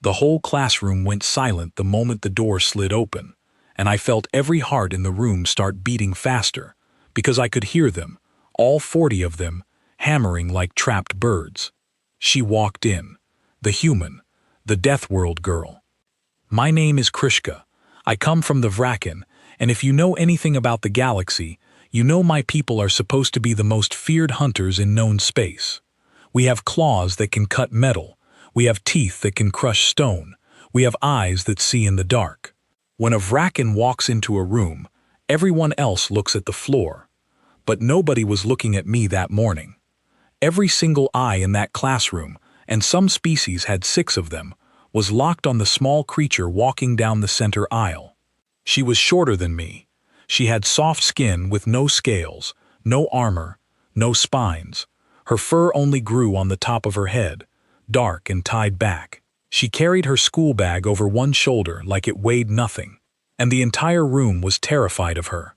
The whole classroom went silent the moment the door slid open, and I felt every heart in the room start beating faster, because I could hear them, all 40 of them, hammering like trapped birds. She walked in, the human, the Deathworld girl. My name is Krishka. I come from the Vraken, and if you know anything about the galaxy, you know my people are supposed to be the most feared hunters in known space. We have claws that can cut metal. We have teeth that can crush stone. We have eyes that see in the dark. When a Vraken walks into a room, everyone else looks at the floor. But nobody was looking at me that morning. Every single eye in that classroom, and some species had 6 of them, was locked on the small creature walking down the center aisle. She was shorter than me. She had soft skin with no scales, no armor, no spines. Her fur only grew on the top of her head, dark and tied back. She carried her school bag over one shoulder like it weighed nothing, and the entire room was terrified of her.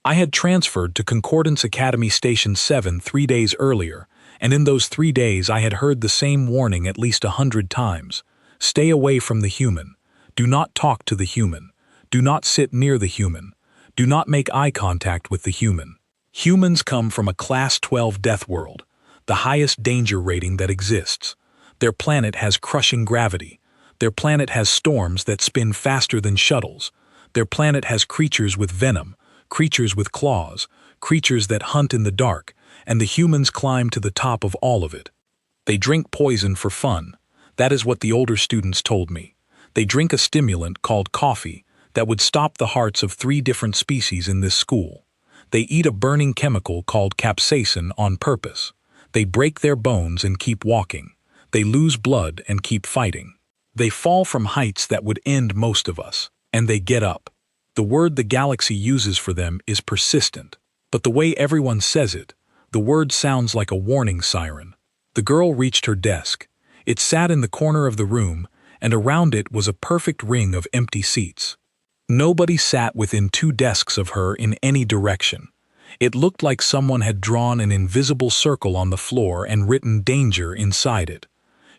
I had transferred to Concordance Academy Station 7 3 days earlier, and in those 3 days I had heard the same warning at least 100 times. Stay away from the human. Do not talk to the human. Do not sit near the human. Do not make eye contact with the human. Humans come from a Class 12 Deathworld, the highest danger rating that exists. Their planet has crushing gravity. Their planet has storms that spin faster than shuttles. Their planet has creatures with venom, creatures with claws, creatures that hunt in the dark, and the humans climb to the top of all of it. They drink poison for fun. That is what the older students told me. They drink a stimulant called coffee that would stop the hearts of 3 different species in this school. They eat a burning chemical called capsaicin on purpose. They break their bones and keep walking. They lose blood and keep fighting. They fall from heights that would end most of us, and they get up. The word the galaxy uses for them is persistent, but the way everyone says it, the word sounds like a warning siren. The girl reached her desk. It sat in the corner of the room, and around it was a perfect ring of empty seats. Nobody sat within 2 desks of her in any direction. It looked like someone had drawn an invisible circle on the floor and written danger inside it.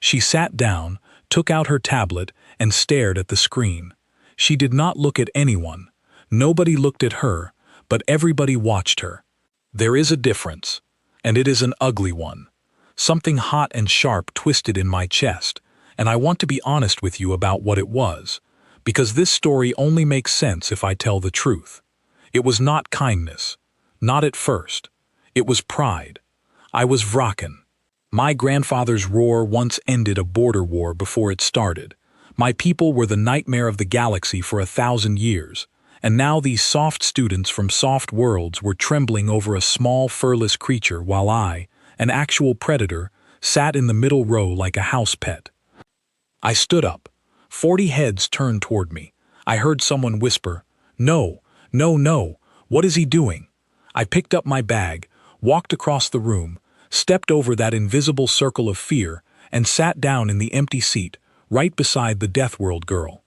She sat down, took out her tablet, and stared at the screen. She did not look at anyone. Nobody looked at her, but everybody watched her. There is a difference, and it is an ugly one. Something hot and sharp twisted in my chest, and I want to be honest with you about what it was, because this story only makes sense if I tell the truth. It was not kindness. Not at first. It was pride. I was Vraken. My grandfather's roar once ended a border war before it started. My people were the nightmare of the galaxy for 1,000 years, and now these soft students from soft worlds were trembling over a small furless creature while I, an actual predator, sat in the middle row like a house pet. I stood up. 40 heads turned toward me. I heard someone whisper, "No, no, no, what is he doing?" I picked up my bag, walked across the room, stepped over that invisible circle of fear, and sat down in the empty seat, right beside the Deathworld girl.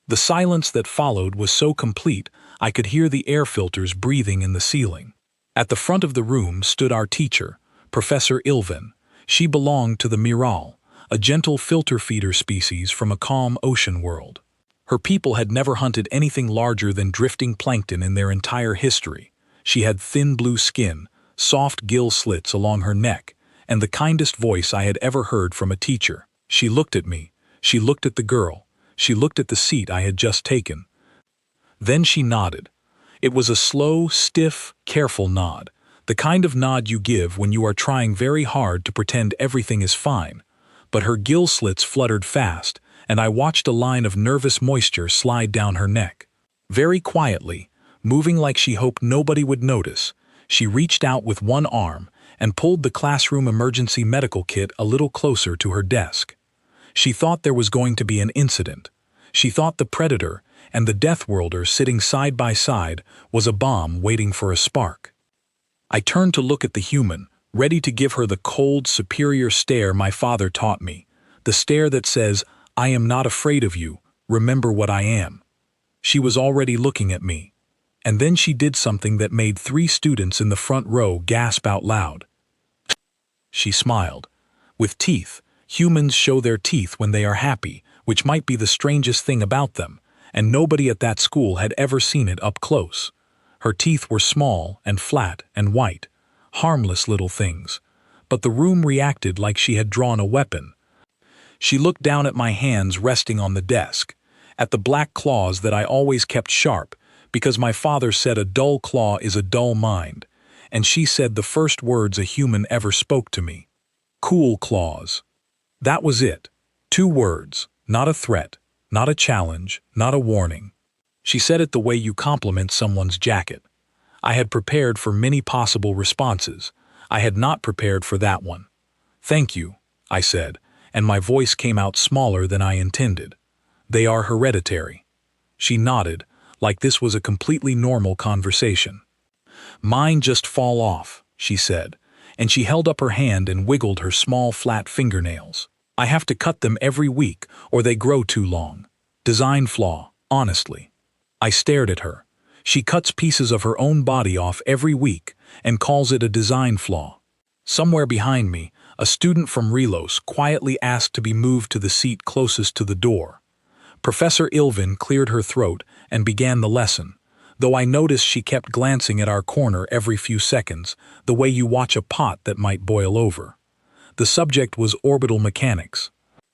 The silence that followed was so complete I could hear the air filters breathing in the ceiling. At the front of the room stood our teacher, Professor Ilvin. She belonged to the Miral, a gentle filter feeder species from a calm ocean world. Her people had never hunted anything larger than drifting plankton in their entire history. She had thin blue skin, soft gill slits along her neck, and the kindest voice I had ever heard from a teacher. She looked at me. She looked at the girl. She looked at the seat I had just taken. Then she nodded. It was a slow, stiff, careful nod, the kind of nod you give when you are trying very hard to pretend everything is fine. But her gill slits fluttered fast, and I watched a line of nervous moisture slide down her neck. Very quietly, moving like she hoped nobody would notice, she reached out with one arm and pulled the classroom emergency medical kit a little closer to her desk. She thought there was going to be an incident. She thought the Predator and the Deathworlder sitting side by side was a bomb waiting for a spark. I turned to look at the human, ready to give her the cold, superior stare my father taught me, the stare that says, "I am not afraid of you, remember what I am." She was already looking at me. And then she did something that made 3 students in the front row gasp out loud. She smiled. With teeth, humans show their teeth when they are happy, which might be the strangest thing about them, and nobody at that school had ever seen it up close. Her teeth were small and flat and white, harmless little things, but the room reacted like she had drawn a weapon. She looked down at my hands resting on the desk, at the black claws that I always kept sharp, because my father said a dull claw is a dull mind, and she said the first words a human ever spoke to me. Cool claws. That was it. 2 words, not a threat, not a challenge, not a warning. She said it the way you compliment someone's jacket. I had prepared for many possible responses. I had not prepared for that one. Thank you, I said, and my voice came out smaller than I intended. They are hereditary. She nodded, like this was a completely normal conversation. Mine just fall off, she said, and she held up her hand and wiggled her small flat fingernails. I have to cut them every week or they grow too long. Design flaw, honestly. I stared at her. She cuts pieces of her own body off every week and calls it a design flaw. Somewhere behind me, a student from Relos quietly asked to be moved to the seat closest to the door. Professor Ilvin cleared her throat and began the lesson, though I noticed she kept glancing at our corner every few seconds, the way you watch a pot that might boil over. The subject was orbital mechanics.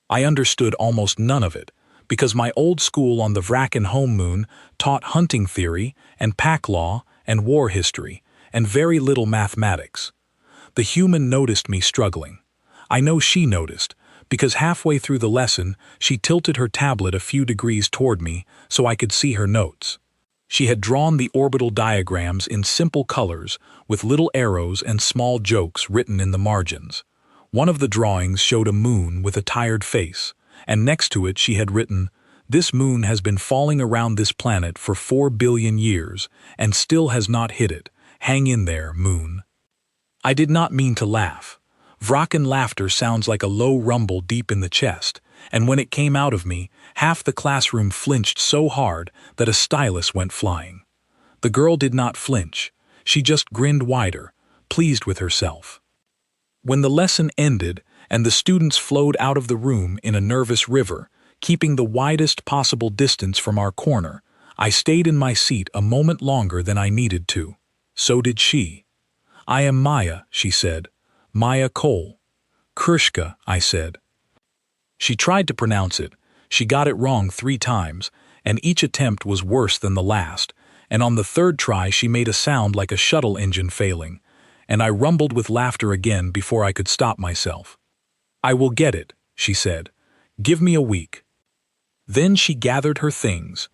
I understood almost none of it, because my old school on the Vraken home moon taught hunting theory and pack law and war history, and very little mathematics. The human noticed me struggling. I know she noticed, because halfway through the lesson she tilted her tablet a few degrees toward me so I could see her notes. She had drawn the orbital diagrams in simple colors with little arrows and small jokes written in the margins. One of the drawings showed a moon with a tired face, and next to it she had written, "This moon has been falling around this planet for 4 billion years and still has not hit it. Hang in there, moon." I did not mean to laugh. Vraken laughter sounds like a low rumble deep in the chest, and when it came out of me, half the classroom flinched so hard that a stylus went flying. The girl did not flinch. She just grinned wider, pleased with herself. When the lesson ended and the students flowed out of the room in a nervous river, keeping the widest possible distance from our corner, I stayed in my seat a moment longer than I needed to. So did she. "I am Maya," she said. "Maya Cole." "Krishka," I said. She tried to pronounce it. She got it wrong 3 times, and each attempt was worse than the last, and on the 3rd try she made a sound like a shuttle engine failing, and I rumbled with laughter again before I could stop myself. "I will get it," she said. "Give me a week." Then she gathered her things,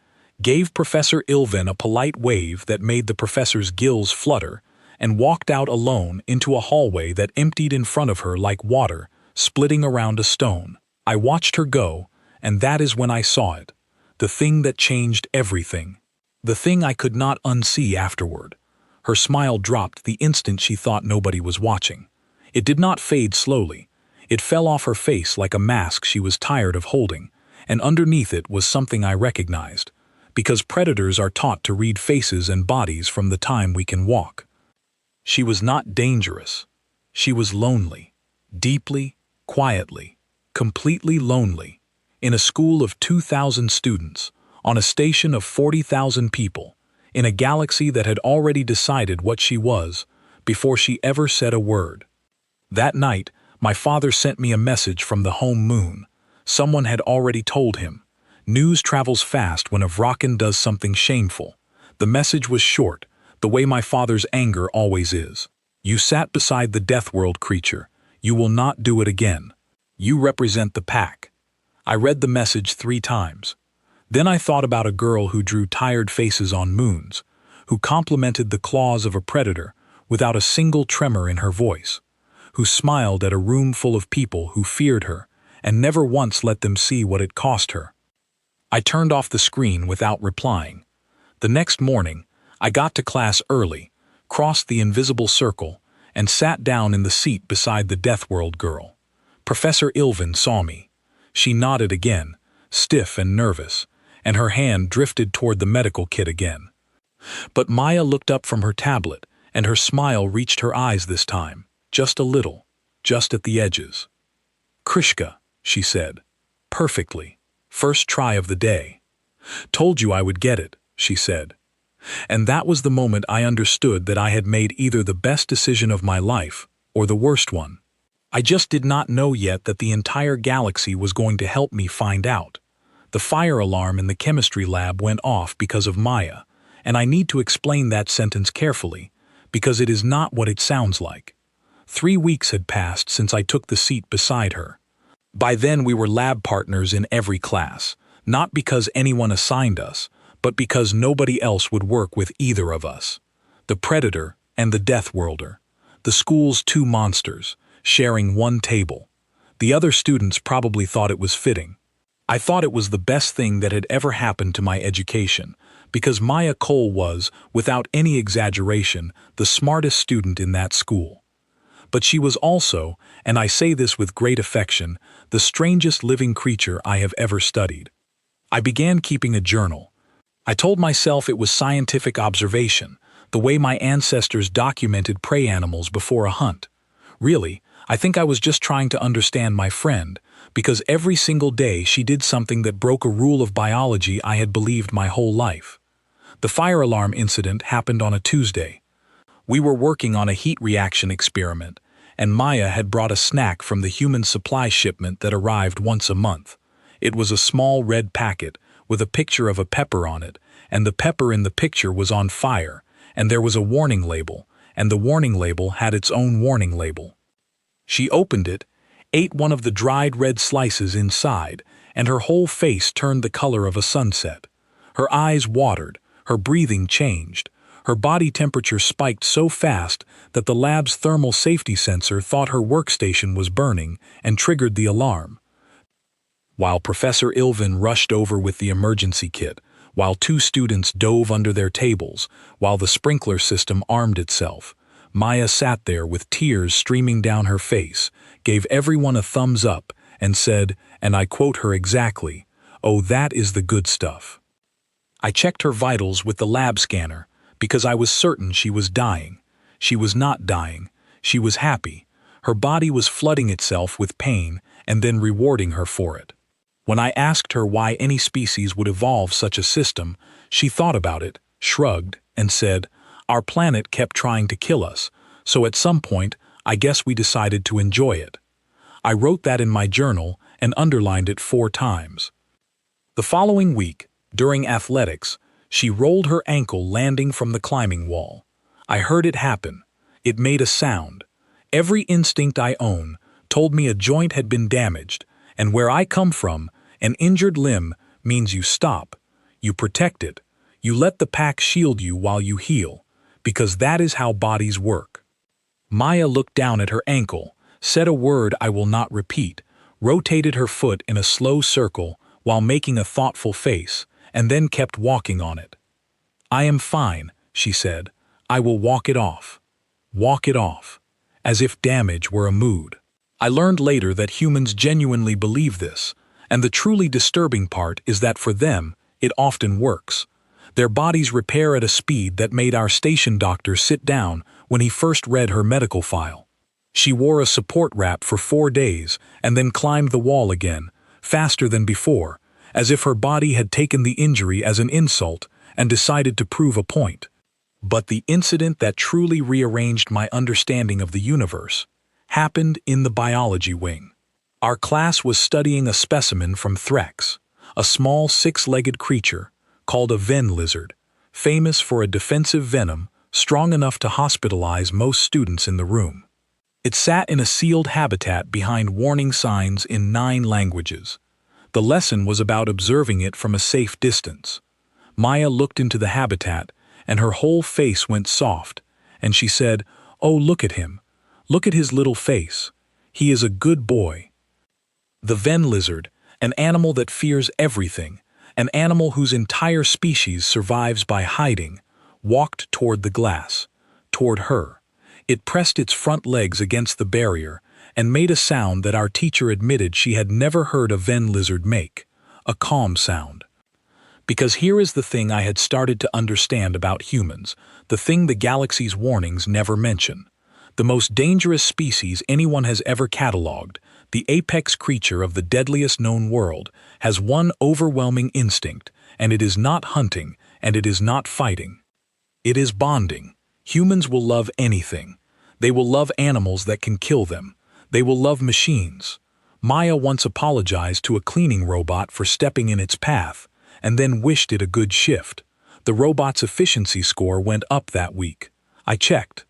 gave Professor Ilvin a polite wave that made the professor's gills flutter, and walked out alone into a hallway that emptied in front of her like water, splitting around a stone. I watched her go, and that is when I saw it. The thing that changed everything. The thing I could not unsee afterward. Her smile dropped the instant she thought nobody was watching. It did not fade slowly. It fell off her face like a mask she was tired of holding, and underneath it was something I recognized, because predators are taught to read faces and bodies from the time we can walk. She was not dangerous. She was lonely. Deeply, quietly, completely lonely. In a school of 2,000 students, on a station of 40,000 people, in a galaxy that had already decided what she was, before she ever said a word. That night, my father sent me a message from the home moon. Someone had already told him. News travels fast when a Vraken does something shameful. The message was short, the way my father's anger always is. "You sat beside the Deathworld creature. You will not do it again. You represent the pack." I read the message 3 times. Then I thought about a girl who drew tired faces on moons, who complimented the claws of a predator without a single tremor in her voice, who smiled at a room full of people who feared her and never once let them see what it cost her. I turned off the screen without replying. The next morning, I got to class early, crossed the invisible circle, and sat down in the seat beside the Deathworld girl. Professor Ilvin saw me. She nodded again, stiff and nervous, and her hand drifted toward the medical kit again. But Maya looked up from her tablet, and her smile reached her eyes this time, just a little, just at the edges. "Krishka," she said. "Perfectly. First try of the day. Told you I would get it, she said. And that was the moment I understood that I had made either the best decision of my life or the worst one. I just did not know yet that the entire galaxy was going to help me find out. The fire alarm in the chemistry lab went off because of Maya, and I need to explain that sentence carefully, because it is not what it sounds like. 3 weeks had passed since I took the seat beside her. By then we were lab partners in every class, not because anyone assigned us, but because nobody else would work with either of us. The Predator and the Deathworlder, the school's two monsters, sharing one table. The other students probably thought it was fitting. I thought it was the best thing that had ever happened to my education, because Maya Cole was, without any exaggeration, the smartest student in that school. But she was also, and I say this with great affection, the strangest living creature I have ever studied. I began keeping a journal. I told myself it was scientific observation, the way my ancestors documented prey animals before a hunt. Really, I think I was just trying to understand my friend, because every single day she did something that broke a rule of biology I had believed my whole life. The fire alarm incident happened on a Tuesday. We were working on a heat reaction experiment, and Maya had brought a snack from the human supply shipment that arrived once a month. It was a small red packet with a picture of a pepper on it, and the pepper in the picture was on fire, and there was a warning label, and the warning label had its own warning label. She opened it, ate one of the dried red slices inside, and her whole face turned the color of a sunset. Her eyes watered, her breathing changed, her body temperature spiked so fast that the lab's thermal safety sensor thought her workstation was burning and triggered the alarm. While Professor Ilvin rushed over with the emergency kit, while 2 students dove under their tables, while the sprinkler system armed itself, Maya sat there with tears streaming down her face, gave everyone a thumbs up, and said, and I quote her exactly, "Oh, that is the good stuff." I checked her vitals with the lab scanner, because I was certain she was dying. She was not dying. She was happy. Her body was flooding itself with pain and then rewarding her for it. When I asked her why any species would evolve such a system, she thought about it, shrugged, and said, "Our planet kept trying to kill us, so at some point, I guess we decided to enjoy it." I wrote that in my journal and underlined it 4 times. The following week, during athletics, she rolled her ankle landing from the climbing wall. I heard it happen. It made a sound. Every instinct I own told me a joint had been damaged, and where I come from, an injured limb means you stop, you protect it, you let the pack shield you while you heal, because that is how bodies work. Maya looked down at her ankle, said a word I will not repeat, rotated her foot in a slow circle while making a thoughtful face, and then kept walking on it. "I am fine," she said. "I will walk it off." Walk it off. As if damage were a mood. I learned later that humans genuinely believe this, and the truly disturbing part is that for them, it often works. Their bodies repair at a speed that made our station doctor sit down when he first read her medical file. She wore a support wrap for 4 days and then climbed the wall again, faster than before, as if her body had taken the injury as an insult and decided to prove a point. But the incident that truly rearranged my understanding of the universe happened in the biology wing. Our class was studying a specimen from Threx, a small 6-legged creature called a ven lizard, famous for a defensive venom strong enough to hospitalize most students in the room. It sat in a sealed habitat behind warning signs in 9 languages. The lesson was about observing it from a safe distance. Maya looked into the habitat, and her whole face went soft, and she said, "Oh, look at him. Look at his little face. He is a good boy." The ven lizard, an animal that fears everything, an animal whose entire species survives by hiding, walked toward the glass, toward her. It pressed its front legs against the barrier and made a sound that our teacher admitted she had never heard a ven lizard make, a calm sound. Because here is the thing I had started to understand about humans, the thing the galaxy's warnings never mention. The most dangerous species anyone has ever catalogued, the apex creature of the deadliest known world, has one overwhelming instinct, and it is not hunting, and it is not fighting. It is bonding. Humans will love anything. They will love animals that can kill them. They will love machines. Maya once apologized to a cleaning robot for stepping in its path, and then wished it a good shift. The robot's efficiency score went up that week. I checked.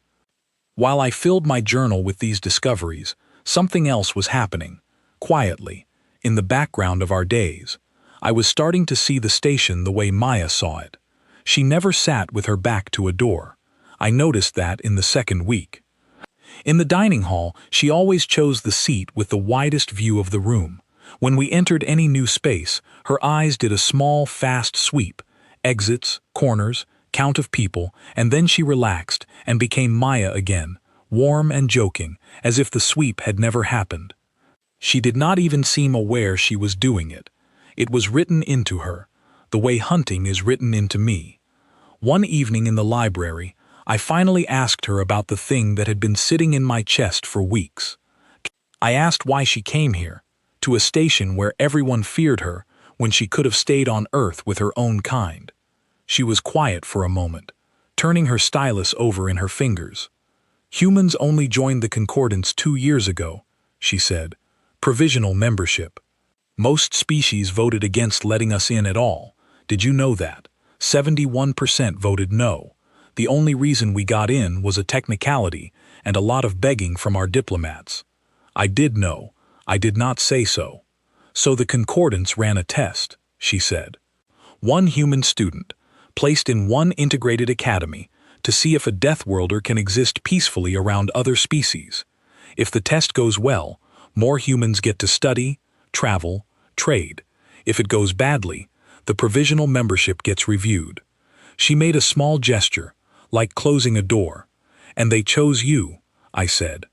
While I filled my journal with these discoveries, something else was happening, quietly, in the background of our days. I was starting to see the station the way Maya saw it. She never sat with her back to a door. I noticed that in the second week. In the dining hall, she always chose the seat with the widest view of the room. When we entered any new space, her eyes did a small, fast sweep, exits, corners, count of people, and then she relaxed and became Maya again, warm and joking, as if the sweep had never happened. She did not even seem aware she was doing it. It was written into her, the way hunting is written into me. One evening in the library, I finally asked her about the thing that had been sitting in my chest for weeks. I asked why she came here, to a station where everyone feared her, when she could have stayed on Earth with her own kind. She was quiet for a moment, turning her stylus over in her fingers. Humans only joined the Concordance 2 years ago, she said. Provisional membership. Most species voted against letting us in at all. Did you know that? 71% voted no. The only reason we got in was a technicality and a lot of begging from our diplomats. I did know. I did not say so. So the Concordance ran a test, she said. One human student, placed in one integrated academy, to see if a Deathworlder can exist peacefully around other species. If the test goes well, more humans get to study, travel, trade. If it goes badly, the provisional membership gets reviewed. She made a small gesture, like closing a door. And they chose you, I said.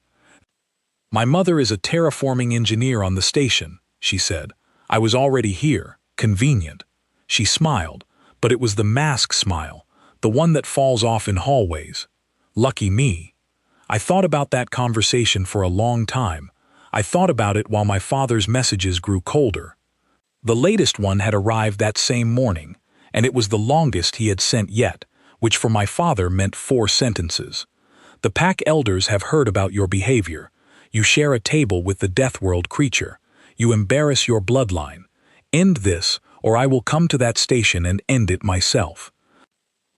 My mother is a terraforming engineer on the station, she said. I was already here, convenient. She smiled, but it was the mask smile, the one that falls off in hallways. Lucky me. I thought about that conversation for a long time. I thought about it while my father's messages grew colder. The latest one had arrived that same morning, and it was the longest he had sent yet, which for my father meant 4 sentences. The Pack Elders have heard about your behavior. You share a table with the Deathworld creature. You embarrass your bloodline. End this, or I will come to that station and end it myself.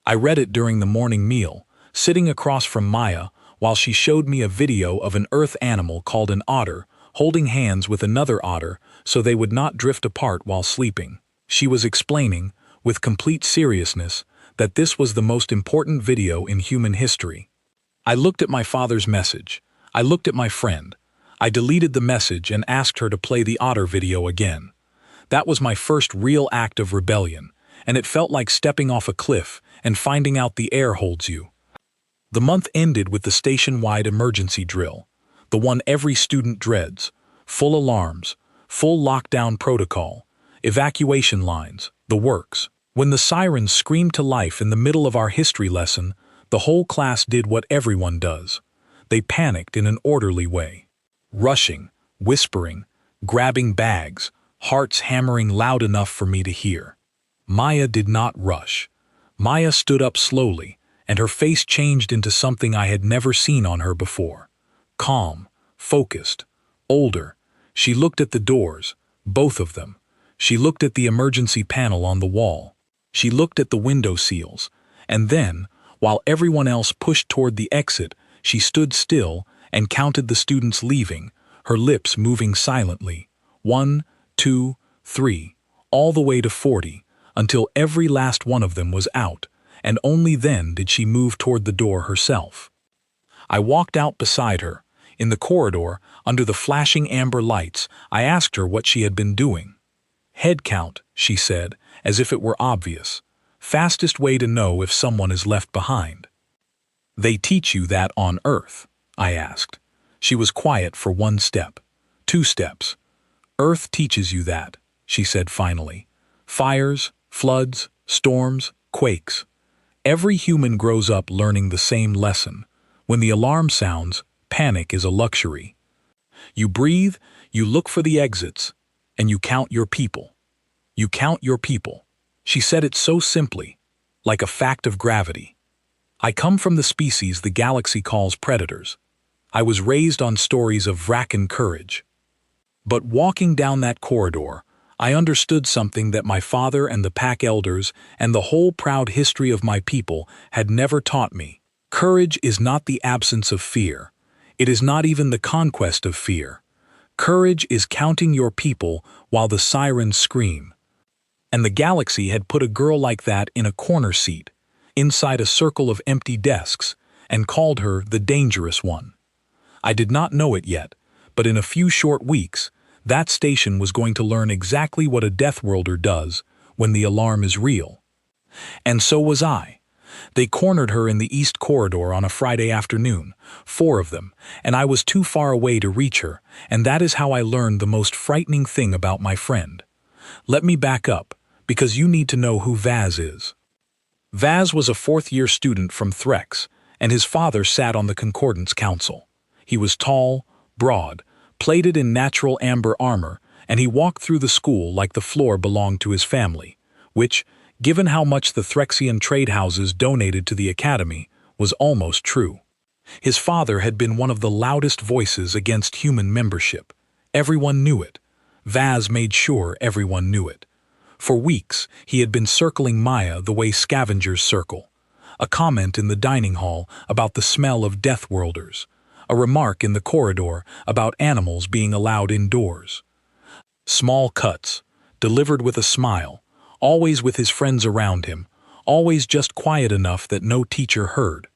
I read it during the morning meal, sitting across from Maya while she showed me a video of an Earth animal called an otter holding hands with another otter so they would not drift apart while sleeping. She was explaining, with complete seriousness, that this was the most important video in human history. I looked at my father's message. I looked at my friend. I deleted the message and asked her to play the otter video again. That was my first real act of rebellion, and it felt like stepping off a cliff and finding out the air holds you. The month ended with the station-wide emergency drill, the one every student dreads, full alarms, full lockdown protocol, evacuation lines, the works. When the sirens screamed to life in the middle of our history lesson, the whole class did what everyone does. They panicked in an orderly way. Rushing, whispering, grabbing bags, hearts hammering loud enough for me to hear. Maya did not rush. Maya stood up slowly, and her face changed into something I had never seen on her before. Calm, focused, older. She looked at the doors, both of them. She looked at the emergency panel on the wall. She looked at the window seals, and then, while everyone else pushed toward the exit, she stood still and counted the students leaving, her lips moving silently. 1, 2, 3, all the way to 40, until every last one of them was out, and only then did she move toward the door herself. I walked out beside her. In the corridor, under the flashing amber lights, I asked her what she had been doing. Head count, she said, as if it were obvious. Fastest way to know if someone is left behind. They teach you that on Earth, I asked. She was quiet for 1 step, 2 steps. Earth teaches you that, she said finally. Fires, floods, storms, quakes. Every human grows up learning the same lesson. When the alarm sounds, panic is a luxury. You breathe, you look for the exits, and you count your people. You count your people. She said it so simply, like a fact of gravity. I come from the species the galaxy calls predators. I was raised on stories of Vrakan courage. But walking down that corridor, I understood something that my father and the pack elders and the whole proud history of my people had never taught me. Courage is not the absence of fear. It is not even the conquest of fear. Courage is counting your people while the sirens scream. And the galaxy had put a girl like that in a corner seat, inside a circle of empty desks, and called her the dangerous one. I did not know it yet, but in a few short weeks, that station was going to learn exactly what a Deathworlder does when the alarm is real. And so was I. They cornered her in the East Corridor on a Friday afternoon, 4 of them, and I was too far away to reach her, and that is how I learned the most frightening thing about my friend. Let me back up, because you need to know who Vaz is. Vaz was a 4th-year student from Threx, and his father sat on the Concordance Council. He was tall, broad, plated in natural amber armor, and he walked through the school like the floor belonged to his family, which, given how much the Threxian trade houses donated to the academy, was almost true. His father had been one of the loudest voices against human membership. Everyone knew it. Vaz made sure everyone knew it. For weeks, he had been circling Maya the way scavengers circle. A comment in the dining hall about the smell of Deathworlders. A remark in the corridor about animals being allowed indoors. Small cuts, delivered with a smile, always with his friends around him, always just quiet enough that no teacher heard.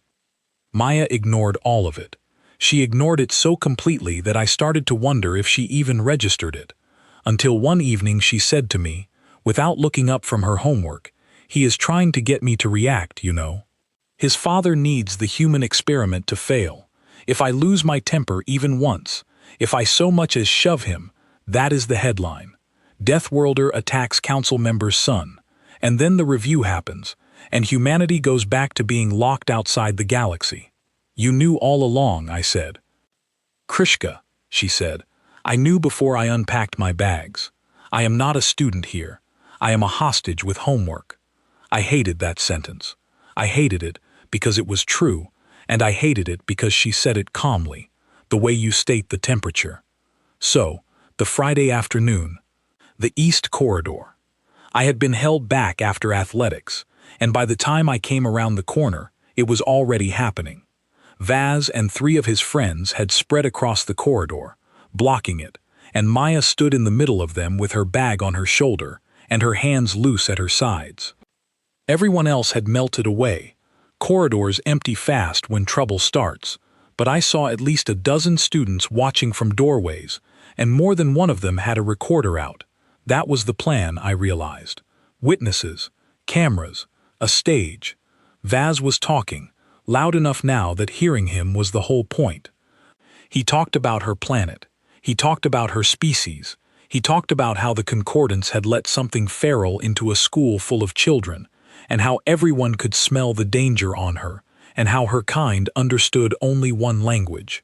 Maya ignored all of it. She ignored it so completely that I started to wonder if she even registered it. Until one evening she said to me, without looking up from her homework, "He is trying to get me to react, you know. His father needs the human experiment to fail. If I lose my temper even once, if I so much as shove him, that is the headline. Deathworlder attacks council member's son, and then the review happens, and humanity goes back to being locked outside the galaxy." "You knew all along," I said. "Krishka," she said, "I knew before I unpacked my bags. I am not a student here. I am a hostage with homework." I hated that sentence. I hated it because it was true, and I hated it because she said it calmly, the way you state the temperature. So, the Friday afternoon, the East Corridor. I had been held back after athletics, and by the time I came around the corner, it was already happening. Vaz and 3 of his friends had spread across the corridor, blocking it, and Maya stood in the middle of them with her bag on her shoulder and her hands loose at her sides. Everyone else had melted away. Corridors empty fast when trouble starts, but I saw at least a dozen students watching from doorways, and more than one of them had a recorder out. That was the plan, I realized. Witnesses, cameras, a stage. Vaz was talking, loud enough now that hearing him was the whole point. He talked about her planet. He talked about her species. He talked about how the Concordance had let something feral into a school full of children, and how everyone could smell the danger on her, and how her kind understood only one language.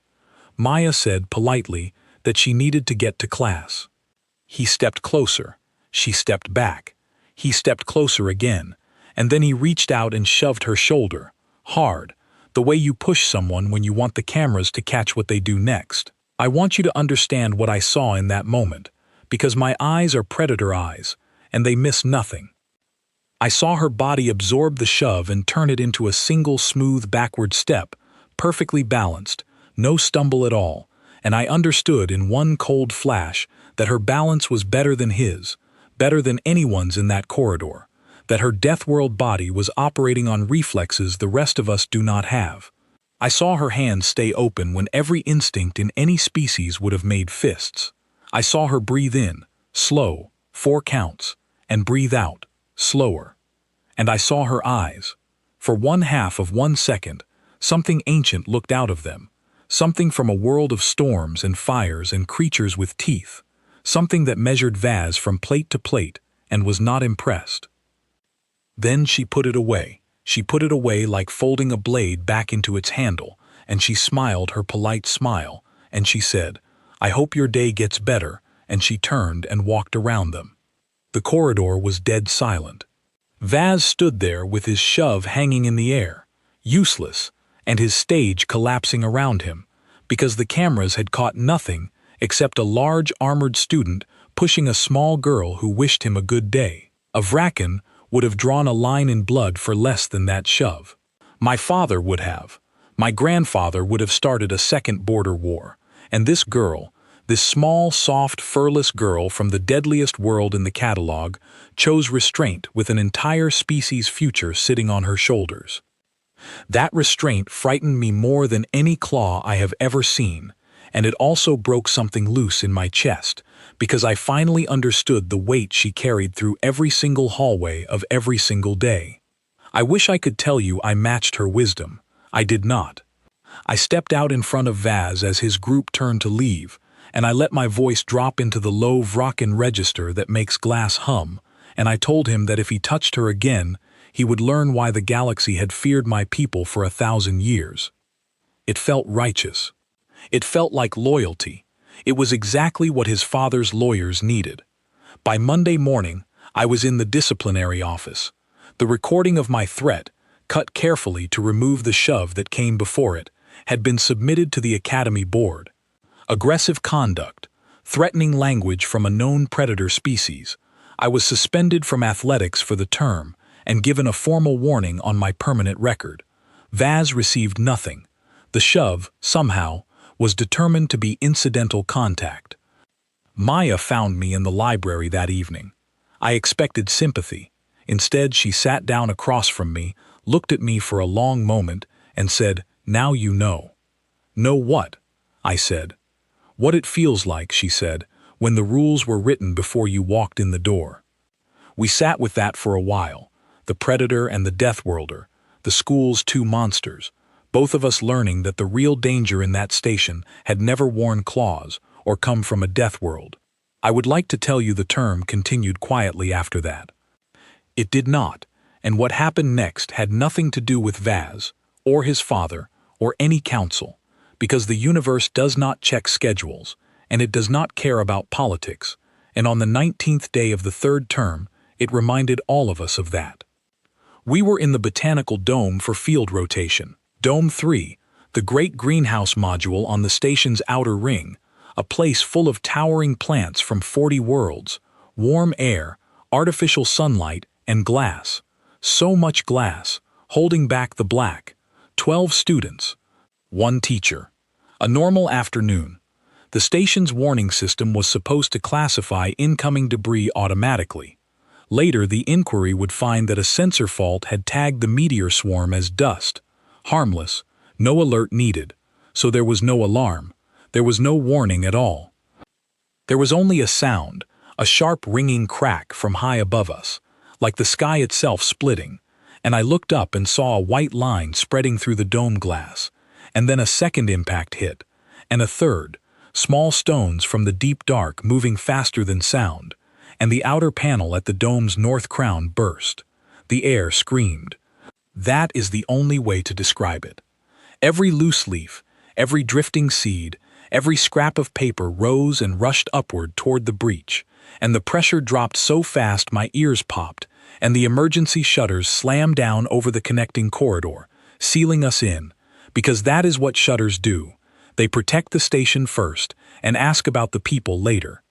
Maya said politely that she needed to get to class. He stepped closer. She stepped back. He stepped closer again, and then he reached out and shoved her shoulder, hard, the way you push someone when you want the cameras to catch what they do next. I want you to understand what I saw in that moment, because my eyes are predator eyes, and they miss nothing. I saw her body absorb the shove and turn it into a single smooth backward step, perfectly balanced, no stumble at all, and I understood in one cold flash that her balance was better than his, better than anyone's in that corridor, that her Deathworld body was operating on reflexes the rest of us do not have. I saw her hands stay open when every instinct in any species would have made fists. I saw her breathe in, slow, 4 counts, and breathe out, slower. And I saw her eyes. For 1/2 of 1 second, something ancient looked out of them, something from a world of storms and fires and creatures with teeth, something that measured Vaz from plate to plate and was not impressed. Then she put it away. She put it away like folding a blade back into its handle, and she smiled her polite smile, and she said, I hope your day gets better," and she turned and walked around them. The corridor was dead silent. Vaz stood there with his shove hanging in the air, useless, and his stage collapsing around him, because the cameras had caught nothing except a large armored student pushing a small girl who wished him a good day. A Vraken would have drawn a line in blood for less than that shove. My father would have. My grandfather would have started a second border war, and this girl, this small, soft, furless girl from the deadliest world in the catalog, chose restraint with an entire species' future sitting on her shoulders. That restraint frightened me more than any claw I have ever seen, and it also broke something loose in my chest, because I finally understood the weight she carried through every single hallway of every single day. I wish I could tell you I matched her wisdom. I did not. I stepped out in front of Vaz as his group turned to leave, and I let my voice drop into the low Vraken register that makes glass hum, and I told him that if he touched her again, he would learn why the galaxy had feared my people for 1,000 years. It felt righteous. It felt like loyalty. It was exactly what his father's lawyers needed. By Monday morning, I was in the disciplinary office. The recording of my threat, cut carefully to remove the shove that came before it, had been submitted to the Academy Board. Aggressive conduct, threatening language from a known predator species. I was suspended from athletics for the term and given a formal warning on my permanent record. Vaz received nothing. The shove, somehow, was determined to be incidental contact. Maya found me in the library that evening. I expected sympathy. Instead, she sat down across from me, looked at me for a long moment, and said, "Now you know." "Know what?" I said. "What it feels like," she said, "when the rules were written before you walked in the door." We sat with that for a while, the Predator and the Deathworlder, the school's two monsters, both of us learning that the real danger in that station had never worn claws or come from a death world. I would like to tell you the term continued quietly after that. It did not, and what happened next had nothing to do with Vaz, or his father, or any council, because the universe does not check schedules, and it does not care about politics, and on the 19th day of the third term, it reminded all of us of that. We were in the Botanical Dome for field rotation. Dome 3, the great greenhouse module on the station's outer ring, a place full of towering plants from 40 worlds, warm air, artificial sunlight, and glass. So much glass, holding back the black. 12 students. 1 teacher. A normal afternoon. The station's warning system was supposed to classify incoming debris automatically. Later, the inquiry would find that a sensor fault had tagged the meteor swarm as dust. Harmless, no alert needed, so there was no alarm. There was no warning at all. There was only a sound, a sharp ringing crack from high above us, like the sky itself splitting, and I looked up and saw a white line spreading through the dome glass, and then a second impact hit, and a third, small stones from the deep dark moving faster than sound, and the outer panel at the dome's north crown burst. The air screamed. That is the only way to describe it. Every loose leaf, every drifting seed, every scrap of paper rose and rushed upward toward the breach, and the pressure dropped so fast my ears popped, and the emergency shutters slammed down over the connecting corridor, sealing us in, because that is what shutters do. They protect the station first and ask about the people later.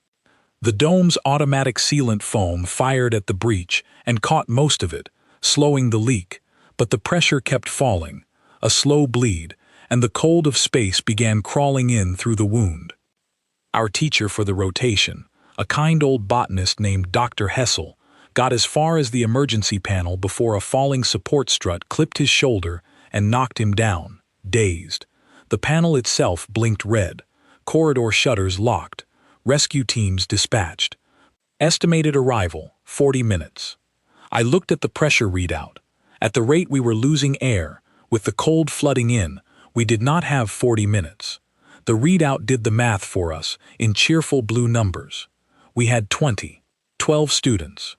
The dome's automatic sealant foam fired at the breach and caught most of it, slowing the leak, but the pressure kept falling, a slow bleed, and the cold of space began crawling in through the wound. Our teacher for the rotation, a kind old botanist named Dr. Hessel, got as far as the emergency panel before a falling support strut clipped his shoulder and knocked him down, dazed. The panel itself blinked red, corridor shutters locked, rescue teams dispatched. Estimated arrival, 40 minutes. I looked at the pressure readout. At the rate we were losing air, with the cold flooding in, we did not have 40 minutes. The readout did the math for us in cheerful blue numbers. We had 12 students.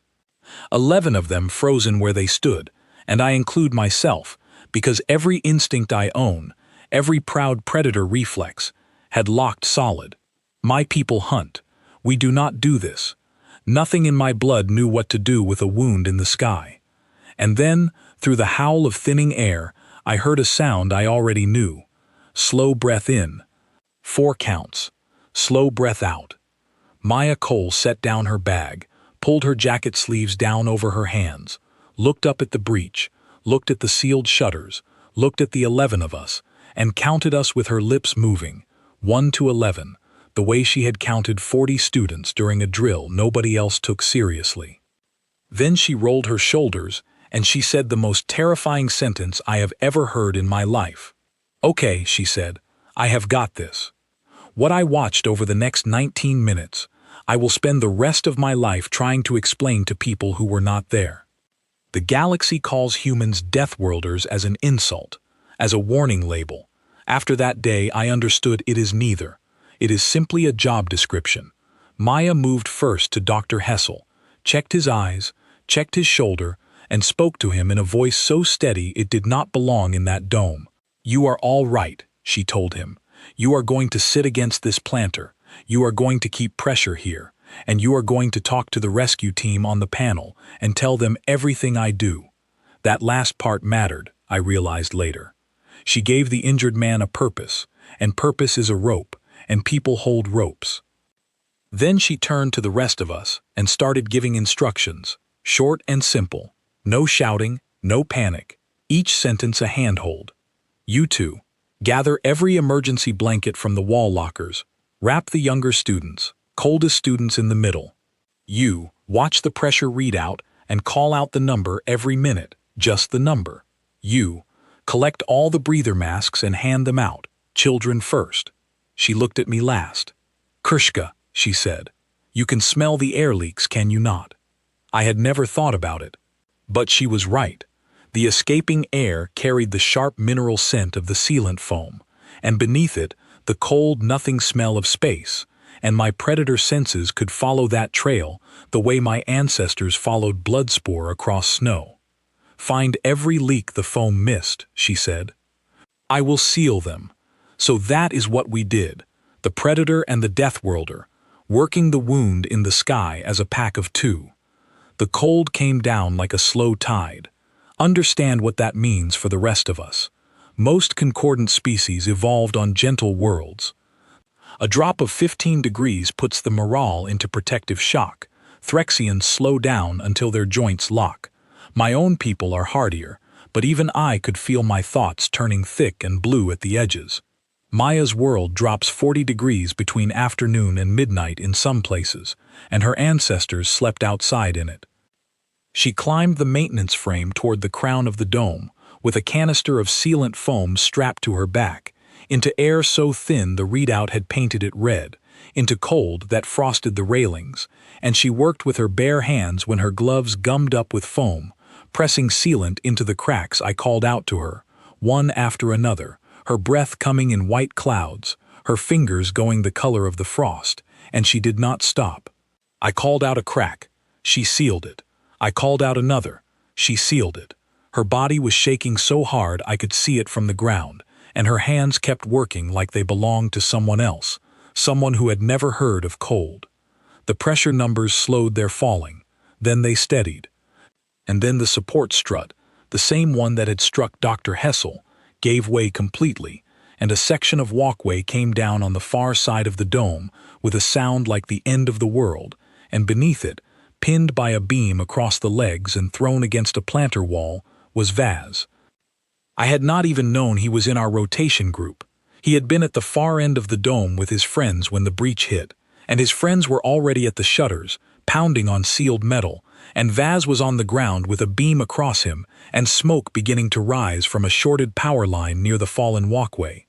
11 of them frozen where they stood, and I include myself, because every instinct I own, every proud predator reflex, had locked solid. My people hunt. We do not do this. Nothing in my blood knew what to do with a wound in the sky. And then, through the howl of thinning air, I heard a sound I already knew. Slow breath in. 4 counts. Slow breath out. Maya Cole set down her bag, pulled her jacket sleeves down over her hands, looked up at the breach, looked at the sealed shutters, looked at the 11 of us, and counted us with her lips moving, 1 to 11, the way she had counted 40 students during a drill nobody else took seriously. Then she rolled her shoulders, and she said the most terrifying sentence I have ever heard in my life. "Okay," she said, "I have got this. What I watched over the next 19 minutes, I will spend the rest of my life trying to explain to people who were not there. The galaxy calls humans Deathworlders as an insult, as a warning label. After that day, I understood it is neither. It is simply a job description." Maya moved first to Dr. Hessel, checked his eyes, checked his shoulder, and spoke to him in a voice so steady it did not belong in that dome. "You are all right," she told him. "You are going to sit against this planter. You are going to keep pressure here, and you are going to talk to the rescue team on the panel and tell them everything I do." That last part mattered, I realized later. She gave the injured man a purpose, and purpose is a rope, and people hold ropes. Then she turned to the rest of us and started giving instructions, short and simple. No shouting, no panic. Each sentence a handhold. "You two, gather every emergency blanket from the wall lockers. Wrap the younger students, coldest students in the middle. You, watch the pressure readout and call out the number every minute, just the number. You, collect all the breather masks and hand them out, children first." She looked at me last. "Krishka," she said, "you can smell the air leaks, can you not?" I had never thought about it. But she was right. The escaping air carried the sharp mineral scent of the sealant foam, and beneath it, the cold nothing smell of space, and my predator senses could follow that trail the way my ancestors followed blood spore across snow. "Find every leak the foam missed," she said. "I will seal them." So that is what we did, the predator and the Deathworlder, working the wound in the sky as a pack of 2. The cold came down like a slow tide. Understand what that means for the rest of us. Most concordant species evolved on gentle worlds. A drop of 15 degrees puts the morale into protective shock. Threxians slow down until their joints lock. My own people are hardier, but even I could feel my thoughts turning thick and blue at the edges. Maya's world drops 40 degrees between afternoon and midnight in some places, and her ancestors slept outside in it. She climbed the maintenance frame toward the crown of the dome, with a canister of sealant foam strapped to her back, into air so thin the readout had painted it red, into cold that frosted the railings, and she worked with her bare hands when her gloves gummed up with foam, pressing sealant into the cracks I called out to her, one after another, her breath coming in white clouds, her fingers going the color of the frost, and she did not stop. I called out a crack. She sealed it. I called out another. She sealed it. Her body was shaking so hard I could see it from the ground, and her hands kept working like they belonged to someone else, someone who had never heard of cold. The pressure numbers slowed their falling. Then they steadied. And then the support strut, the same one that had struck Dr. Hessel, gave way completely, and a section of walkway came down on the far side of the dome with a sound like the end of the world, and beneath it, pinned by a beam across the legs and thrown against a planter wall, was Vaz. I had not even known he was in our rotation group. He had been at the far end of the dome with his friends when the breach hit, and his friends were already at the shutters, pounding on sealed metal, and Vaz was on the ground with a beam across him and smoke beginning to rise from a shorted power line near the fallen walkway.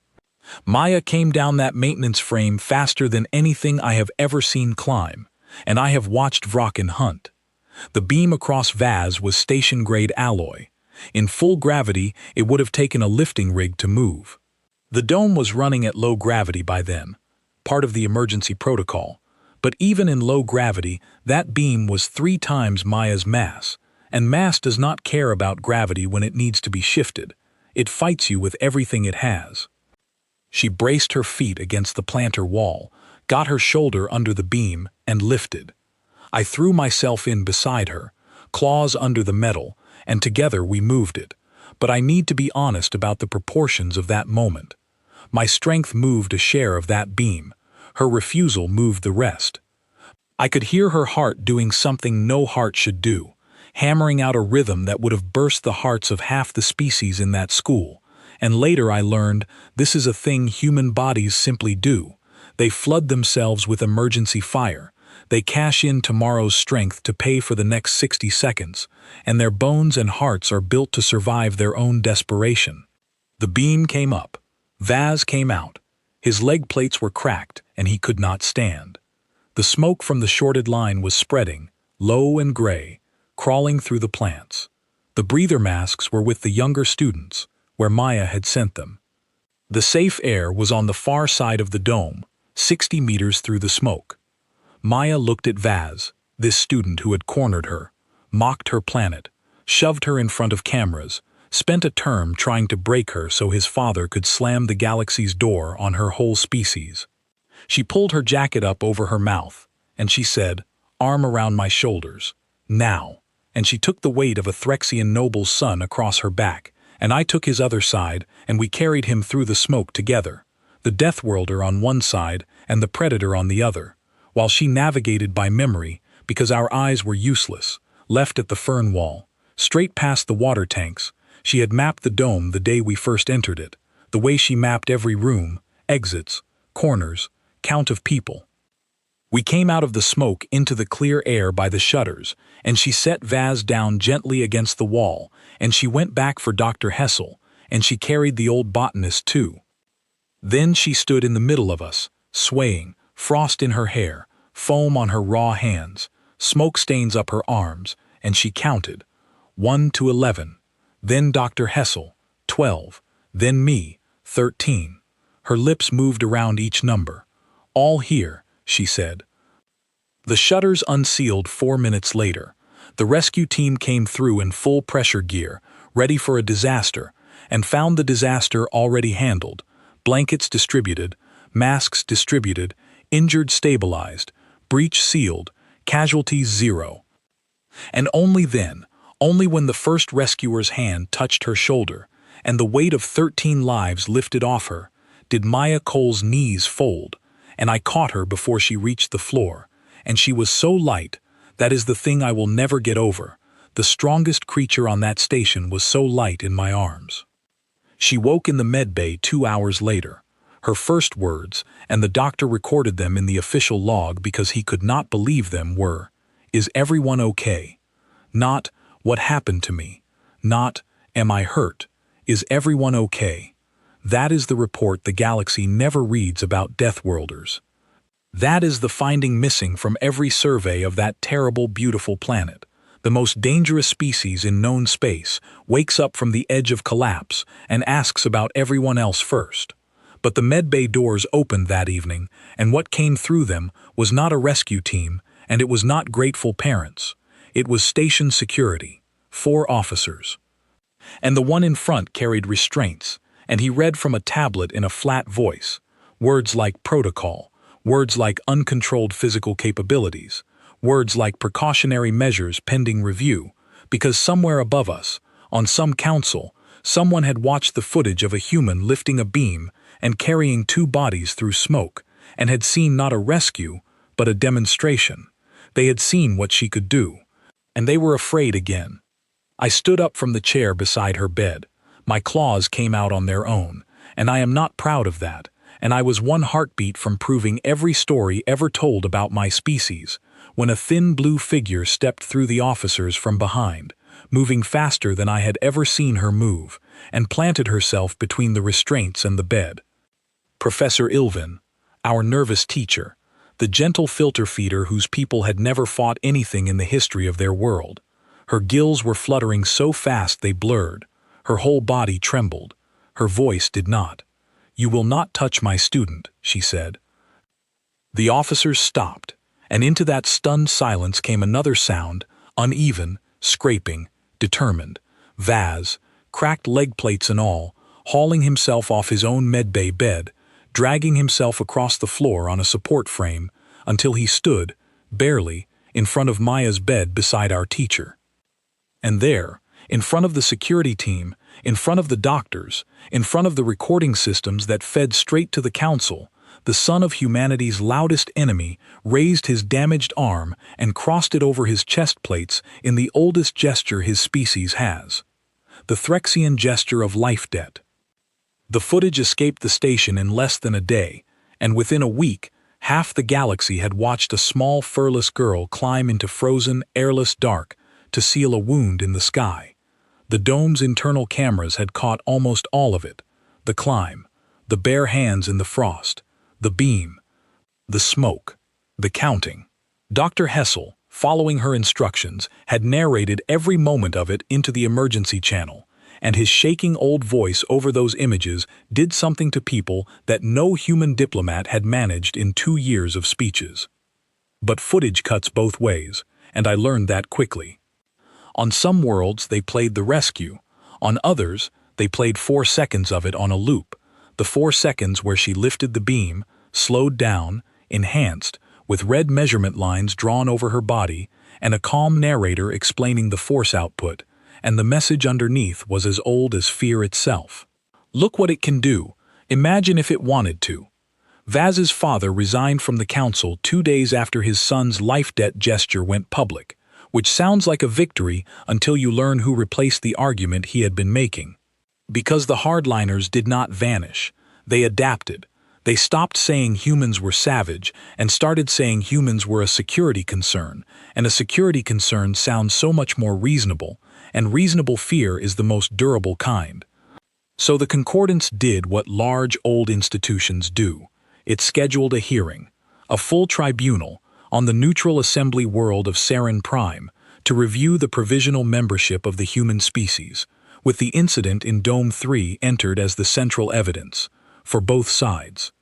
Maya came down that maintenance frame faster than anything I have ever seen climb, and I have watched Vraken hunt. The beam across Vaz was station-grade alloy. In full gravity, it would have taken a lifting rig to move. The dome was running at low gravity by then, part of the emergency protocol. But even in low gravity, that beam was 3 times Maya's mass, and mass does not care about gravity when it needs to be shifted. It fights you with everything it has. She braced her feet against the planter wall, got her shoulder under the beam, and lifted. I threw myself in beside her, claws under the metal, and together we moved it. But I need to be honest about the proportions of that moment. My strength moved a share of that beam. Her refusal moved the rest. I could hear her heart doing something no heart should do, hammering out a rhythm that would have burst the hearts of half the species in that school. And later I learned this is a thing human bodies simply do. They flood themselves with emergency fire. They cash in tomorrow's strength to pay for the next 60 seconds, and their bones and hearts are built to survive their own desperation. The beam came up. Vaz came out. His leg plates were cracked, and he could not stand. The smoke from the shorted line was spreading, low and gray, crawling through the plants. The breather masks were with the younger students, where Maya had sent them. The safe air was on the far side of the dome, 60 meters through the smoke. Maya looked at Vaz, this student who had cornered her, mocked her planet, shoved her in front of cameras, spent a term trying to break her so his father could slam the galaxy's door on her whole species. She pulled her jacket up over her mouth, and she said, "Arm around my shoulders. Now." And she took the weight of a Threxian noble's son across her back, and I took his other side, and we carried him through the smoke together, the Deathworlder on one side and the Predator on the other, while she navigated by memory because our eyes were useless, left at the fern wall, straight past the water tanks. She had mapped the dome the day we first entered it, the way she mapped every room, exits, corners, count of people. We came out of the smoke into the clear air by the shutters, and she set Vaz down gently against the wall, and she went back for Dr. Hessel, and she carried the old botanist too. Then she stood in the middle of us, swaying, frost in her hair, foam on her raw hands, smoke stains up her arms, and she counted, 1 to 11, then Dr. Hessel, 12, then me, 13. Her lips moved around each number. "All here," she said. The shutters unsealed 4 minutes later. The rescue team came through in full pressure gear, ready for a disaster, and found the disaster already handled, blankets distributed, masks distributed, injured stabilized, breach sealed, casualties 0. And only then, only when the first rescuer's hand touched her shoulder, and the weight of 13 lives lifted off her, did Maya Cole's knees fold, and I caught her before she reached the floor, and she was so light, that is the thing I will never get over. The strongest creature on that station was so light in my arms. She woke in the medbay 2 hours later. Her first words, and the doctor recorded them in the official log because he could not believe them, were, "Is everyone okay?" Not, "What happened to me?" Not, "Am I hurt?" "Is everyone okay?" That is the report the galaxy never reads about Deathworlders. That is the finding missing from every survey of that terrible, beautiful planet. The most dangerous species in known space wakes up from the edge of collapse and asks about everyone else first. But the medbay doors opened that evening, and what came through them was not a rescue team, and it was not grateful parents. It was station security, 4 officers. And the one in front carried restraints, and he read from a tablet in a flat voice, words like protocol, words like uncontrolled physical capabilities, words like precautionary measures pending review, because somewhere above us, on some council, someone had watched the footage of a human lifting a beam and carrying 2 bodies through smoke, and had seen not a rescue, but a demonstration. They had seen what she could do, and they were afraid again. I stood up from the chair beside her bed. My claws came out on their own, and I am not proud of that, and I was 1 heartbeat from proving every story ever told about my species, when a thin blue figure stepped through the officers from behind, moving faster than I had ever seen her move, and planted herself between the restraints and the bed. Professor Ilvin, our nervous teacher, the gentle filter feeder whose people had never fought anything in the history of their world. Her gills were fluttering so fast they blurred. Her whole body trembled. Her voice did not. "You will not touch my student," she said. The officers stopped, and into that stunned silence came another sound, uneven, scraping, determined. Vaz, cracked leg plates and all, hauling himself off his own medbay bed, dragging himself across the floor on a support frame until he stood, barely, in front of Maya's bed beside our teacher. And there, in front of the security team, in front of the doctors, in front of the recording systems that fed straight to the council, the son of humanity's loudest enemy raised his damaged arm and crossed it over his chest plates in the oldest gesture his species has. The Threxian gesture of life debt. The footage escaped the station in less than a day, and within a week, half the galaxy had watched a small furless girl climb into frozen, airless dark to seal a wound in the sky. The dome's internal cameras had caught almost all of it: the climb, the bare hands in the frost, the beam, the smoke, the counting. Dr. Hessel, following her instructions, had narrated every moment of it into the emergency channel, and his shaking old voice over those images did something to people that no human diplomat had managed in 2 years of speeches. But footage cuts both ways, and I learned that quickly. On some worlds they played the rescue, on others they played 4 seconds of it on a loop, the 4 seconds where she lifted the beam, slowed down, enhanced, with red measurement lines drawn over her body, and a calm narrator explaining the force output, and the message underneath was as old as fear itself. Look what it can do. Imagine if it wanted to. Vaz's father resigned from the council 2 days after his son's life debt gesture went public, which sounds like a victory until you learn who replaced the argument he had been making. Because the hardliners did not vanish, they adapted. They stopped saying humans were savage and started saying humans were a security concern, and a security concern sounds so much more reasonable, and reasonable fear is the most durable kind. So the Concordance did what large old institutions do. It scheduled a hearing, a full tribunal, on the neutral assembly world of Saren Prime to review the provisional membership of the human species, with the incident in Dome 3 entered as the central evidence, for both sides.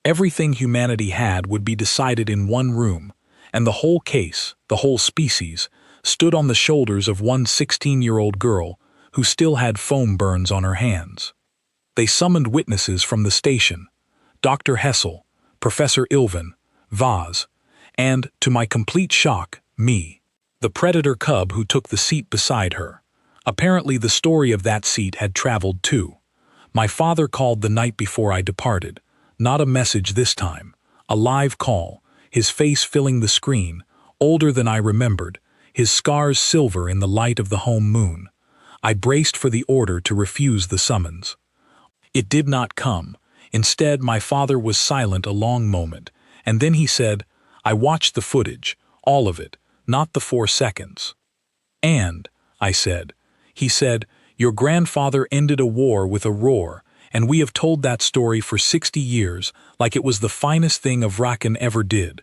Everything humanity had would be decided in one room, and the whole case, the whole species, stood on the shoulders of one 16-year-old girl who still had foam burns on her hands. They summoned witnesses from the station: Dr. Hessel, Professor Ilvin, Vaz, and, to my complete shock, me, the predator cub who took the seat beside her. Apparently the story of that seat had traveled too. My father called the night before I departed. Not a message this time. A live call, his face filling the screen, older than I remembered, his scars silver in the light of the home moon. I braced for the order to refuse the summons. It did not come. Instead, my father was silent a long moment, and then he said, "I watched the footage, all of it, not the 4 seconds. And," I said, he said, "your grandfather ended a war with a roar, and we have told that story for 60 years like it was the finest thing Avrakan ever did.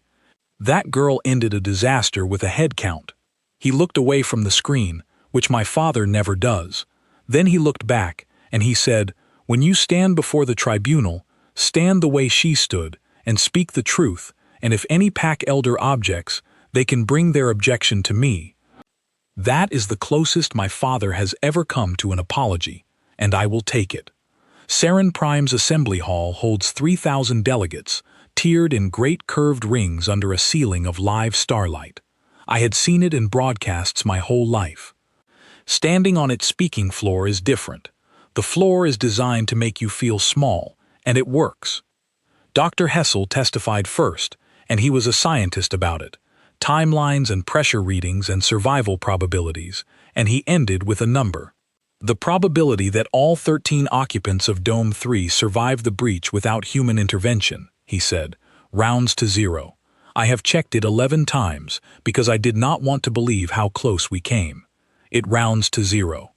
That girl ended a disaster with a head count." He looked away from the screen, which my father never does. Then he looked back, and he said, "When you stand before the tribunal, stand the way she stood, and speak the truth, and if any pack elder objects, they can bring their objection to me." That is the closest my father has ever come to an apology, and I will take it. Saren Prime's assembly hall holds 3,000 delegates, tiered in great curved rings under a ceiling of live starlight. I had seen it in broadcasts my whole life. Standing on its speaking floor is different. The floor is designed to make you feel small, and it works. Dr. Hessel testified first, and he was a scientist about it. Timelines and pressure readings and survival probabilities, and he ended with a number. The probability that all 13 occupants of Dome 3 survived the breach without human intervention, he said, rounds to 0. I have checked it 11 times because I did not want to believe how close we came. It rounds to 0.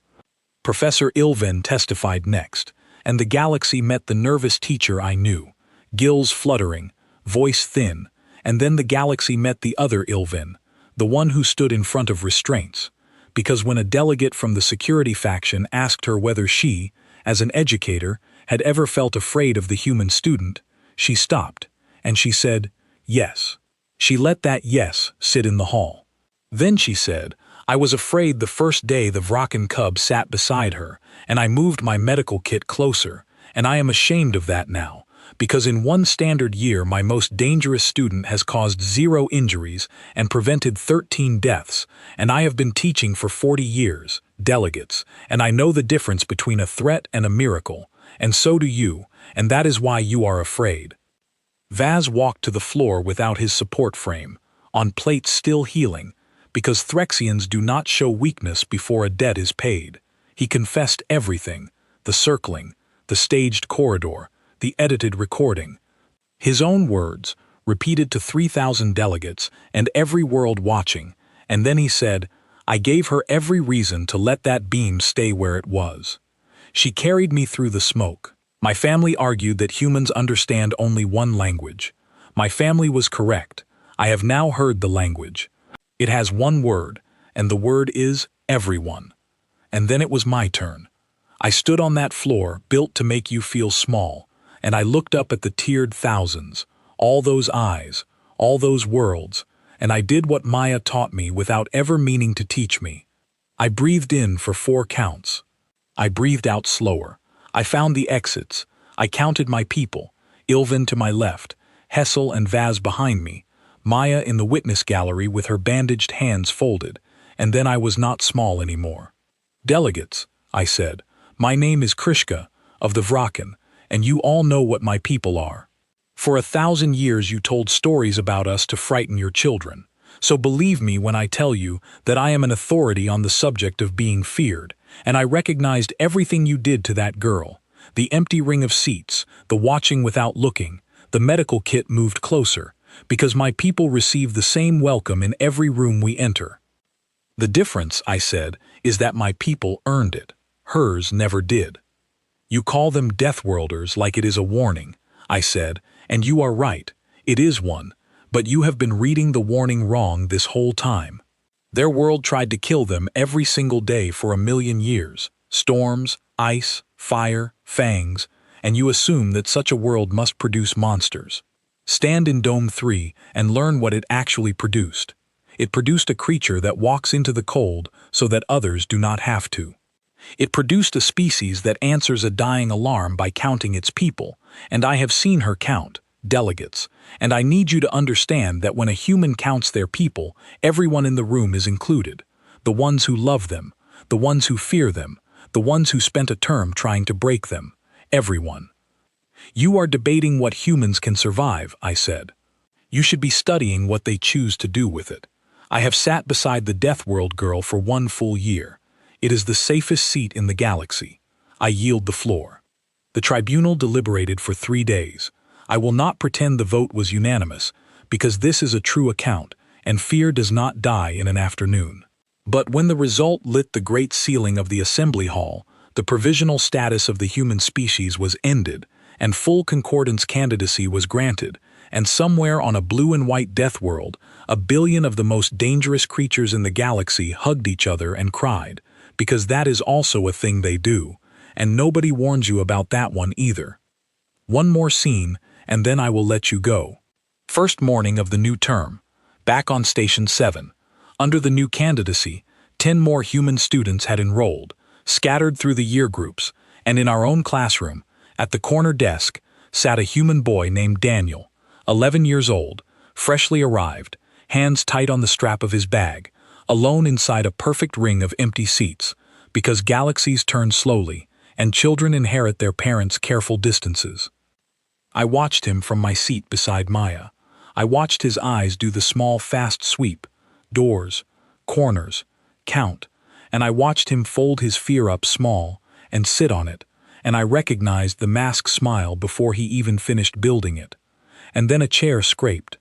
Professor Ilvin testified next, and the galaxy met the nervous teacher I knew, gills fluttering, voice thin, and then the galaxy met the other Ilvin, the one who stood in front of restraints, because when a delegate from the security faction asked her whether she, as an educator, had ever felt afraid of the human student, she stopped, and she said, yes. She let that yes sit in the hall. Then she said, I was afraid the first day the Vrakan cub sat beside her, and I moved my medical kit closer, and I am ashamed of that now, because in one standard year my most dangerous student has caused 0 injuries and prevented 13 deaths, and I have been teaching for 40 years, delegates, and I know the difference between a threat and a miracle, and so do you, and that is why you are afraid." Vaz walked to the floor without his support frame, on plates still healing, because Threxians do not show weakness before a debt is paid. He confessed everything: the circling, the staged corridor, the edited recording. His own words, repeated to 3,000 delegates and every world watching, and then he said, "I gave her every reason to let that beam stay where it was. She carried me through the smoke. My family argued that humans understand only one language. My family was correct. I have now heard the language. It has one word, and the word is everyone." And then it was my turn. I stood on that floor, built to make you feel small, and I looked up at the tiered thousands, all those eyes, all those worlds, and I did what Maya taught me without ever meaning to teach me. I breathed in for 4 counts. I breathed out slower. I found the exits. I counted my people, Ilvin to my left, Hessel and Vaz behind me, Maya in the witness gallery with her bandaged hands folded, and then I was not small anymore. "Delegates," I said, "my name is Krishka, of the Vraken, and you all know what my people are. For 1,000 years you told stories about us to frighten your children, so believe me when I tell you that I am an authority on the subject of being feared, and I recognized everything you did to that girl, the empty ring of seats, the watching without looking, the medical kit moved closer, because my people receive the same welcome in every room we enter. The difference," I said, "is that my people earned it. Hers never did. You call them Deathworlders like it is a warning," I said, "and you are right, it is one, but you have been reading the warning wrong this whole time. Their world tried to kill them every single day for 1,000,000 years, storms, ice, fire, fangs, and you assume that such a world must produce monsters. Stand in Dome 3 and learn what it actually produced. It produced a creature that walks into the cold so that others do not have to. It produced a species that answers a dying alarm by counting its people, and I have seen her count, delegates, and I need you to understand that when a human counts their people, everyone in the room is included, the ones who love them, the ones who fear them, the ones who spent a term trying to break them, everyone. You are debating what humans can survive," I said. "You should be studying what they choose to do with it. I have sat beside the Deathworld girl for 1 full year. It is the safest seat in the galaxy. I yield the floor." The tribunal deliberated for 3 days. I will not pretend the vote was unanimous, because this is a true account, and fear does not die in an afternoon. But when the result lit the great ceiling of the assembly hall, the provisional status of the human species was ended, and full concordance candidacy was granted, and somewhere on a blue and white death world, 1 billion of the most dangerous creatures in the galaxy hugged each other and cried, because that is also a thing they do, and nobody warns you about that one either. One more scene, and then I will let you go. First morning of the new term, back on Station 7. Under the new candidacy, 10 more human students had enrolled, scattered through the year groups, and in our own classroom, at the corner desk, sat a human boy named Daniel, 11 years old, freshly arrived, hands tight on the strap of his bag, alone inside a perfect ring of empty seats, because galaxies turn slowly, and children inherit their parents' careful distances. I watched him from my seat beside Maya. I watched his eyes do the small fast sweep, doors, corners, count, and I watched him fold his fear up small and sit on it, and I recognized the mask smile before he even finished building it. And then a chair scraped.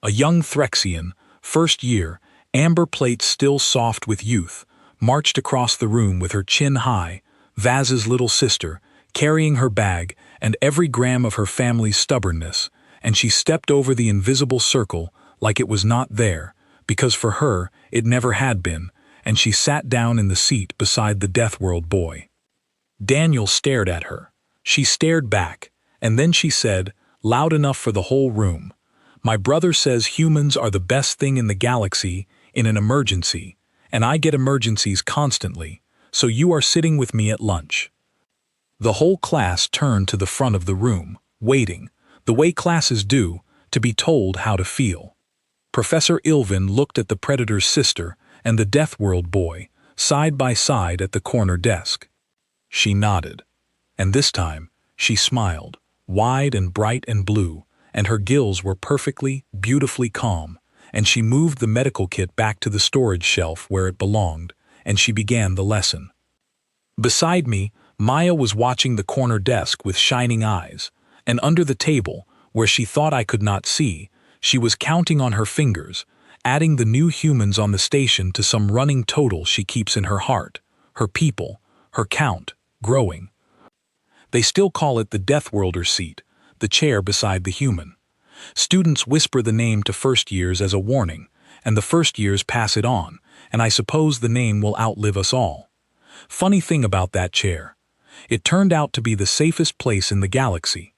A young Threxian, first year, amber plate still soft with youth, marched across the room with her chin high, Vaz's little sister, carrying her bag and every gram of her family's stubbornness, and she stepped over the invisible circle like it was not there, because for her it never had been, and she sat down in the seat beside the Deathworld boy. Daniel stared at her. She stared back, and then she said, loud enough for the whole room, "My brother says humans are the best thing in the galaxy in an emergency, and I get emergencies constantly, so you are sitting with me at lunch." The whole class turned to the front of the room. waiting, the way classes do, to be told how to feel. Professor Ilvin looked at the Predator's sister and the Deathworld boy, side by side at the corner desk. She nodded. And this time, she smiled, wide and bright and blue, and her gills were perfectly, beautifully calm, and she moved the medical kit back to the storage shelf where it belonged, and she began the lesson. Beside me, Maya was watching the corner desk with shining eyes, and under the table, where she thought I could not see, she was counting on her fingers, adding the new humans on the station to some running total she keeps in her heart, her people, her count, growing. They still call it the Deathworlder seat, the chair beside the human. Students whisper the name to first years as a warning, and the first years pass it on, and I suppose the name will outlive us all. Funny thing about that chair. It turned out to be the safest place in the galaxy,